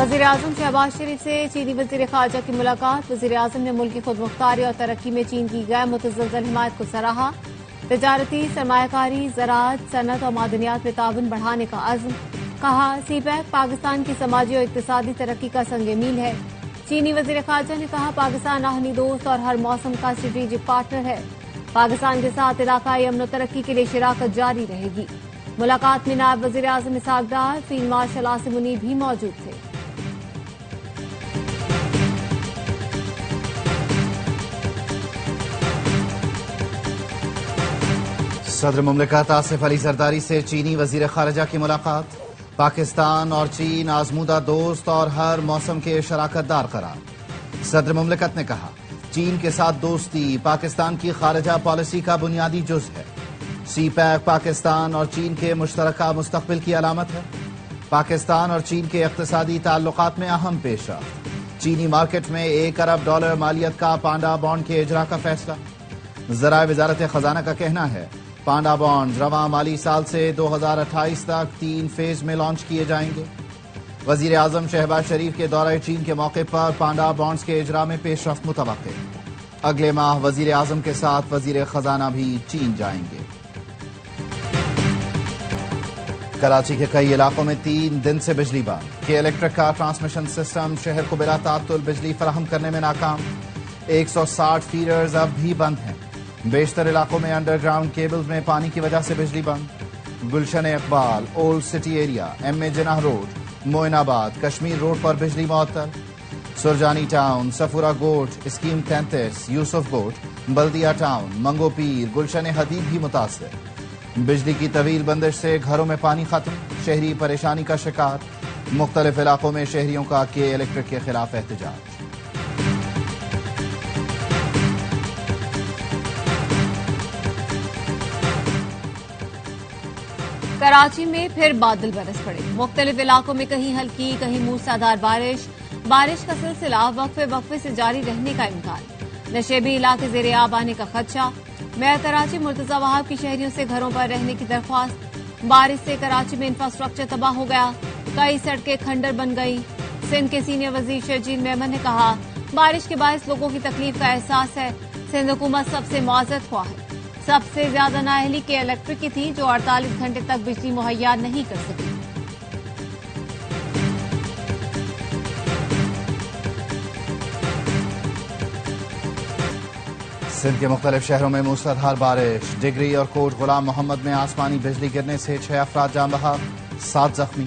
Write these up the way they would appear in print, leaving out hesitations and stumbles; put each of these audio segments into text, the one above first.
وزیر اعظم شہباز شریف سے چینی وزیر خارجہ کی ملاقات۔ وزیر اعظم نے ملک کی خود مختاری اور ترقی میں چین کی غیر متزلزل حمایت کو سراہا۔ تجارتی، سرمایہ کاری، زراعت، صنعت اور معدنیات میں تعاون بڑھانے کا عزم۔ کہا سی پیک پاکستان کی سماجی اور اقتصادی ترقی کا سنگ میل ہے۔ چینی وزیر خارجہ نے کہا پاکستان آہنی دوست اور ہر موسم کا اسٹریٹجک پارٹنر ہے۔ پاکستان کے ساتھ علاقائی امن و ترقی کے لیے شراکت جاری رہے گی۔ ملاقات میں نائب وزیر اعظم اسحاق ڈار، فیلڈ مارشل عاصم منیب بھی موجود تھے۔ صدر مملکت آصف علی زرداری سے چینی وزیر خارجہ کی ملاقات۔ پاکستان اور چین آزمودہ دوست اور ہر موسم کے شراکت دار قرار۔ صدر مملکت نے کہا چین کے ساتھ دوستی پاکستان کی خارجہ پالیسی کا بنیادی جز ہے۔ سی پیک پاکستان اور چین کے مشترکہ مستقبل کی علامت ہے۔ پاکستان اور چین کے اقتصادی تعلقات میں اہم پیش رفت۔ چینی مارکیٹ میں $1 ارب مالیت کا پانڈا بانڈ کے اجرا کا فیصلہ۔ ذرائع وزارت خزانہ کا کہنا ہے پانڈا بانڈ رواں مالی سال سے 2028 تک 3 فیز میں لانچ کیے جائیں گے۔ وزیر اعظم شہباز شریف کے دورہ چین کے موقع پر پانڈا بانڈز کے اجرا میں پیش رفت متوقع۔ اگلے ماہ وزیر اعظم کے ساتھ وزیر خزانہ بھی چین جائیں گے۔ کراچی کے کئی علاقوں میں 3 دن سے بجلی بند۔ کے الیکٹرک کا ٹرانسمیشن سسٹم شہر کو بلا تعطل بجلی فراہم کرنے میں ناکام۔ 160 فیڈرز اب بھی بند ہیں۔ بیشتر علاقوں میں انڈر گراؤنڈ کیبلز میں پانی کی وجہ سے بجلی بند۔ Gulshan Iqbal, old city area, M A Jinnah road, Moinabad, Kashmir road پر بجلی معطل۔ سرجانی ٹاؤن، سفورہ گوٹ، اسکیم 33، یوسف گوٹ، بلدیہ ٹاؤن، منگو پیر، گلشن حدید بھی متاثر۔ بجلی کی طویل بندش سے گھروں میں پانی ختم، شہری پریشانی کا شکار۔ مختلف علاقوں میں شہریوں کا کے الیکٹرک کے خلاف احتجاج۔ کراچی میں پھر بادل برس پڑے۔ مختلف علاقوں میں کہیں ہلکی کہیں موسلادھار بارش کا سلسلہ وقفے سے جاری رہنے کا امکان۔ نشیبی علاقے زیر آب آنے کا خدشہ۔ میئر کراچی مرتضی وہاب کی شہریوں سے گھروں پر رہنے کی درخواست۔ بارش سے کراچی میں انفراسٹرکچر تباہ ہو گیا، کئی سڑکیں کھنڈر بن گئی۔ سندھ کے سینئر وزیر شرجیل میمن نے کہا بارش کے باعث لوگوں کی تکلیف کا احساس ہے۔ سندھ حکومت سب سے معذرت خواہ ہے۔ سب سے زیادہ نااہلی کے الیکٹرک کی تھی جو 48 گھنٹے تک بجلی مہیا نہیں کر سکی۔ سندھ کے مختلف شہروں میں موسلادھار بارش۔ ڈگری اور کوٹ غلام محمد میں آسمانی بجلی گرنے سے 6 افراد جاں بحق، 7 زخمی۔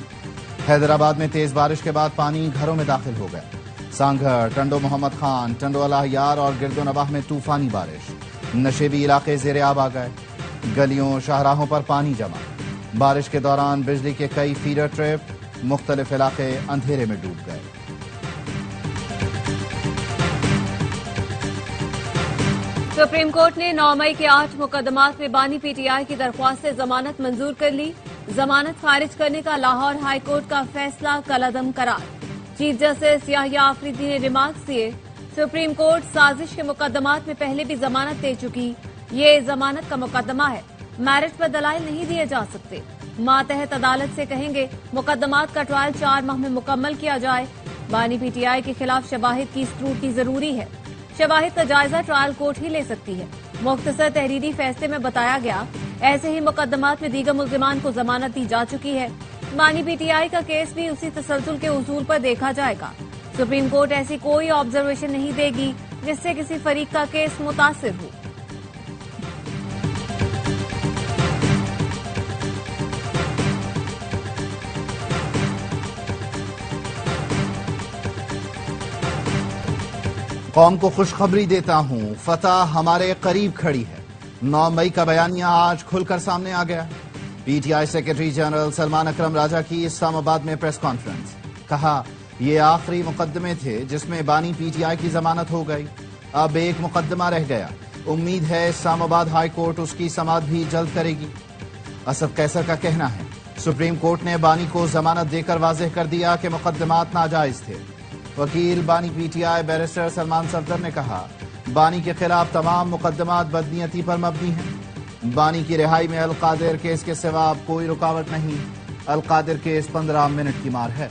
حیدرآباد میں تیز بارش کے بعد پانی گھروں میں داخل ہو گیا۔ سانگھڑ، ٹنڈو محمد خان، ٹنڈو اللہ یار اور گرد و نواح میں طوفانی بارش۔ نشیبی علاقے زیر آب آ گئے، گلیوں شاہراہوں پر پانی جمع۔ بارش کے دوران بجلی کے کئی فیڈر ٹرپ، مختلف علاقے اندھیرے میں ڈوب گئے۔ سپریم کورٹ نے 9 مئی کے 8 مقدمات میں بانی پی ٹی آئی کی درخواست سے ضمانت منظور کر لی۔ ضمانت خارج کرنے کا لاہور ہائی کورٹ کا فیصلہ کالعدم قرار۔ چیف جسٹس یحییٰ آفریدی نے ریمارکس دیے سپریم کورٹ سازش کے مقدمات میں پہلے بھی ضمانت دے چکی، یہ ضمانت کا مقدمہ ہے، میرٹ پر دلائل نہیں دیے جا سکتے۔ ماتحت عدالت سے کہیں گے مقدمات کا ٹرائل 4 ماہ میں مکمل کیا جائے۔ بانی پی ٹی آئی کے خلاف شواہد کی اسکروٹنی ضروری ہے، شواہد کا جائزہ ٹرائل کورٹ ہی لے سکتی ہے۔ مختصر تحریری فیصلے میں بتایا گیا ایسے ہی مقدمات میں دیگر ملزمان کو ضمانت دی جا چکی ہے۔ بانی پی ٹی آئی کا کیس بھی اسی تسلسل کے اصول پر دیکھا جائے گا۔ سپریم کورٹ ایسی کوئی آبزرویشن نہیں دے گی جس سے کسی فریق کا کیس متاثر ہو۔ قوم کو خوشخبری دیتا ہوں، فتح ہمارے قریب کھڑی ہے۔ 9 مئی کا بیانیہ آج کھل کر سامنے آ گیا۔ P T I secretary general Salman Akram Raja کی اسلام آباد میں پریس کانفرنس۔ کہا یہ آخری مقدمے تھے جس میں بانی پی ٹی آئی کی ضمانت ہو گئی، اب ایک مقدمہ رہ گیا، امید ہے اسلام آباد ہائی کورٹ اس کی سماعت بھی جلد کرے گی۔ اسد قیصر کا کہنا ہے سپریم کورٹ نے بانی کو ضمانت دے کر واضح کر دیا کہ مقدمات ناجائز تھے۔ وکیل بانی پی ٹی آئی بیرسٹر سلمان صفدر نے کہا بانی کے خلاف تمام مقدمات بدنیتی پر مبنی ہیں۔ بانی کی رہائی میں القادر کیس کے سوا اب کوئی رکاوٹ نہیں۔ القادر کیس 15 منٹ کی مار ہے۔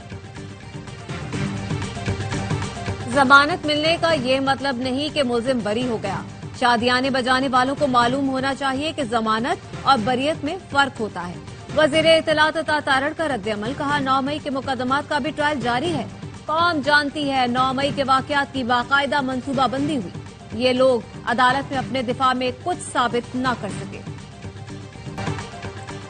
ضمانت ملنے کا یہ مطلب نہیں کہ ملزم بری ہو گیا. شادیانے بجانے والوں کو معلوم ہونا چاہیے کہ ضمانت اور بریت میں فرق ہوتا ہے. وزیر اطلاعات عطا تارڑ کا رد عمل. کہا 9 مئی کے مقدمات کا بھی ٹرائل جاری ہے. قوم جانتی ہے 9 مئی کے واقعات کی باقاعدہ منصوبہ بندی ہوئی. یہ لوگ عدالت میں اپنے دفاع میں کچھ ثابت نہ کر سکے.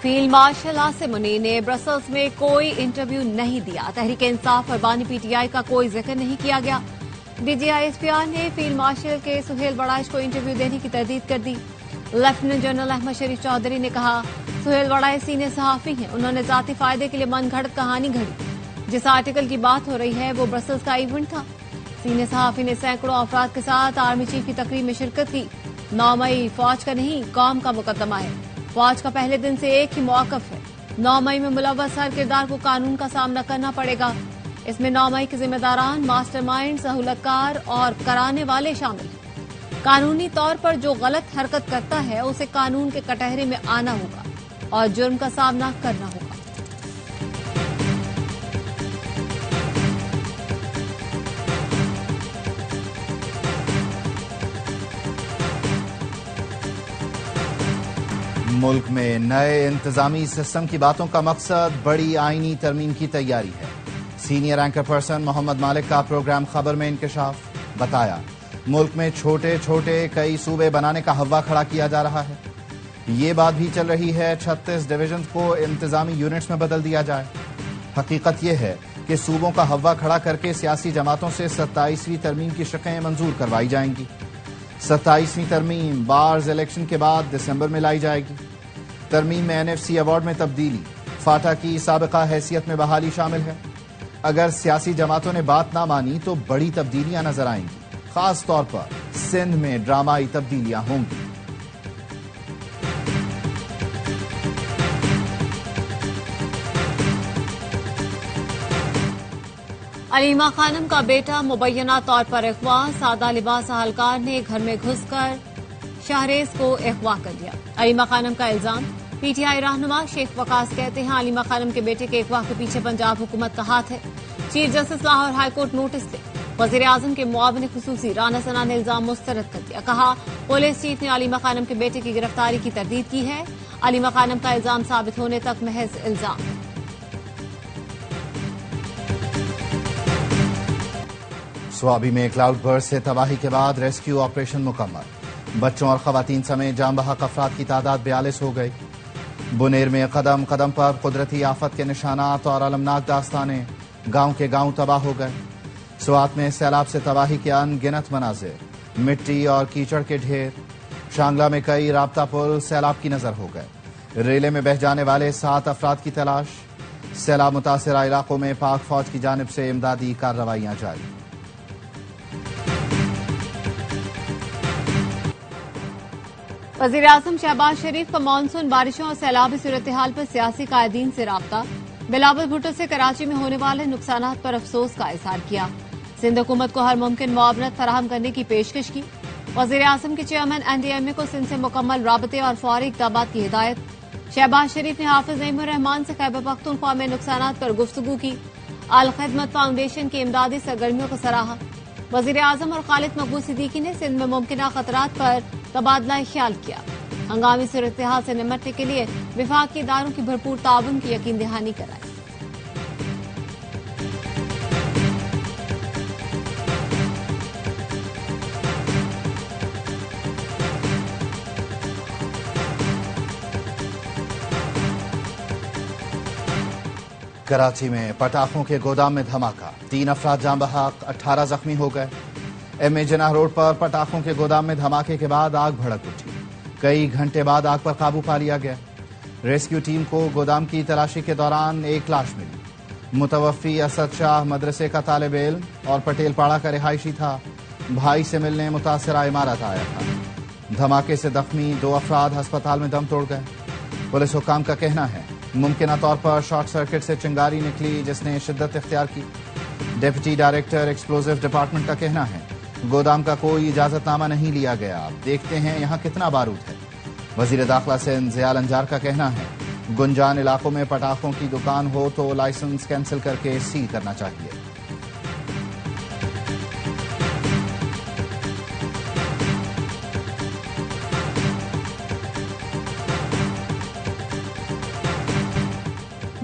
فیلڈ مارشل عاصم منیر نے برسلز میں کوئی انٹرویو نہیں دیا. تحریک انصاف اور بانی پی ٹی آئی کا کوئی ذکر نہیں کیا گیا. D G I S P R نے فیلڈ مارشل کے سہیل وڑائچ کو انٹرویو دینے کی تردید کر دی. لیفٹیننٹ جنرل احمد شریف چودھری نے کہا سہیل وڑائچ سینئر صحافی ہیں. انہوں نے ذاتی فائدے کے لیے من گھڑت کہانی گھڑی. جس آرٹیکل کی بات ہو رہی ہے وہ برسلز کا ایونٹ تھا. سینئر صحافی نے سینکڑوں افراد کے ساتھ آرمی چیف کی تقریب میں شرکت کی. 9 مئی فوج کا نہیں قوم کا مقدمہ ہے. فوج کا پہلے دن سے ایک ہی موقف ہے. 9 مئی میں ملوث ہر کردار کو قانون کا سامنا کرنا پڑے گا. اس میں 9 مئی کے ذمہ داران، ماسٹر مائنڈ، سہولت کار اور کرانے والے شامل ہیں. قانونی طور پر جو غلط حرکت کرتا ہے اسے قانون کے کٹہرے میں آنا ہوگا اور جرم کا سامنا کرنا ہوگا. ملک میں نئے انتظامی سسٹم کی باتوں کا مقصد بڑی آئینی ترمیم کی تیاری ہے. سینئر اینکر پرسن محمد مالک کا پروگرام خبر میں انکشاف. بتایا ملک میں چھوٹے چھوٹے کئی صوبے بنانے کا ہوا کھڑا کیا جا رہا ہے. یہ بات بھی چل رہی ہے 36 ڈویژنز کو انتظامی یونٹس میں بدل دیا جائے. حقیقت یہ ہے کہ صوبوں کا ہوا کھڑا کر کے سیاسی جماعتوں سے 27ویں ترمیم کی شقیں منظور کروائی جائیں گی. 27ویں ترمیم بارز الیکشن کے بعد دسمبر میں لائی جائے گی. ترمیم میں NFC ایوارڈ میں تبدیلی، فاٹا کی سابقہ حیثیت میں بحالی شامل ہے. اگر سیاسی جماعتوں نے بات نہ مانی تو بڑی تبدیلیاں نظر آئیں گی. خاص طور پر سندھ میں ڈرامائی تبدیلیاں ہوں گی. علیمہ خانم کا بیٹا مبینہ طور پر اغوا. سادہ لباس اہلکار نے گھر میں گھس کر شہریز کو اغوا کر لیا. علیمہ خانم کا الزام. پی ٹی آئی رہنما شیخ وقاص کہتے ہیں علیمہ خانم کے بیٹے کے اغوا کے پیچھے پنجاب حکومت کا ہاتھ ہے. Chief justice Lahore high court notice دے. وزیر اعظم کے معاون خصوصی رانا ثنا نے الزام مسترد کر دیا. کہا پولیس چیف نے علیمہ خانم کے بیٹے کی گرفتاری کی تردید کی ہے. علیمہ خانم کا الزام ثابت ہونے تک محض الزام ہے. سوابی میں کلاؤڈ برسٹ سے تباہی کے بعد ریسکیو آپریشن مکمل. بچوں اور خواتین سمیت جان بحق افراد کی تعداد 42 ہو گئی. بنیر میں قدم قدم پر قدرتی آفت کے نشانات اور المناک داستانیں. گاؤں کے گاؤں تباہ ہو گئے. سوات میں سیلاب سے تباہی کے ان گنت مناظر. مٹی اور کیچڑ کے ڈھیر. شانگلہ میں کئی رابطہ پل سیلاب کی نظر ہو گئے. ریلے میں بہہ جانے والے 7 افراد کی تلاش. سیلاب متاثرہ علاقوں میں پاک فوج کی جانب سے امدادی کارروائیاں جاری. وزیر اعظم شہباز شریف کا مانسون بارشوں اور سیلابی صورتحال پر سیاسی قائدین سے رابطہ. بلاول بھٹو سے کراچی میں ہونے والے نقصانات پر افسوس کا اظہار کیا. سندھ حکومت کو ہر ممکن معاونت فراہم کرنے کی پیشکش کی. وزیر اعظم کے چیئرمین NDMA کو سندھ سے مکمل رابطے اور فوری اقدامات کی ہدایت. شہباز شریف نے حافظ نعیم الرحمان سے خیبر پختونخوا میں نقصانات پر گفتگو کی. الخدمت فاؤنڈیشن کی امدادی سرگرمیوں کو سراہا. وزیر اعظم اور خالد مقبول صدیقی نے سندھ میں ممکنہ خطرات پر تبادلہ خیال کیا. ہنگامی صورتحال سے نمٹنے کے لیے وفاقی اداروں کی بھرپور تعاون کی یقین دہانی کرائی. کراچی میں پٹاخوں کے گودام میں دھماکہ. 3 افراد جاں بحق، 18 زخمی ہو گئے. MA جناح روڈ پر پٹاخوں کے گودام میں دھماکے کے بعد آگ بھڑک اٹھی. کئی گھنٹے بعد آگ پر قابو پا لیا گیا. ریسکیو ٹیم کو گودام کی تلاشی کے دوران ایک لاش ملی. متوفی اسد شاہ مدرسے کا طالب علم اور پٹیل پاڑا کا رہائشی تھا. بھائی سے ملنے متاثرہ عمارت آیا تھا. دھماکے سے زخمی 2 افراد ہسپتال میں دم توڑ گئے. پولیس حکام کا کہنا ہے ممکنہ طور پر شارٹ سرکٹ سے چنگاری نکلی جس نے شدت اختیار کی. ڈپٹی ڈائریکٹر ایکسپلوزیو ڈپارٹمنٹ کا کہنا ہے گودام کا کوئی اجازت نامہ نہیں لیا گیا. دیکھتے ہیں یہاں کتنا بارود ہے. وزیر داخلہ سندھ ضیاء انجار کا کہنا ہے گنجان علاقوں میں پٹاخوں کی دکان ہو تو لائسنس کینسل کر کے سیل کرنا چاہیے.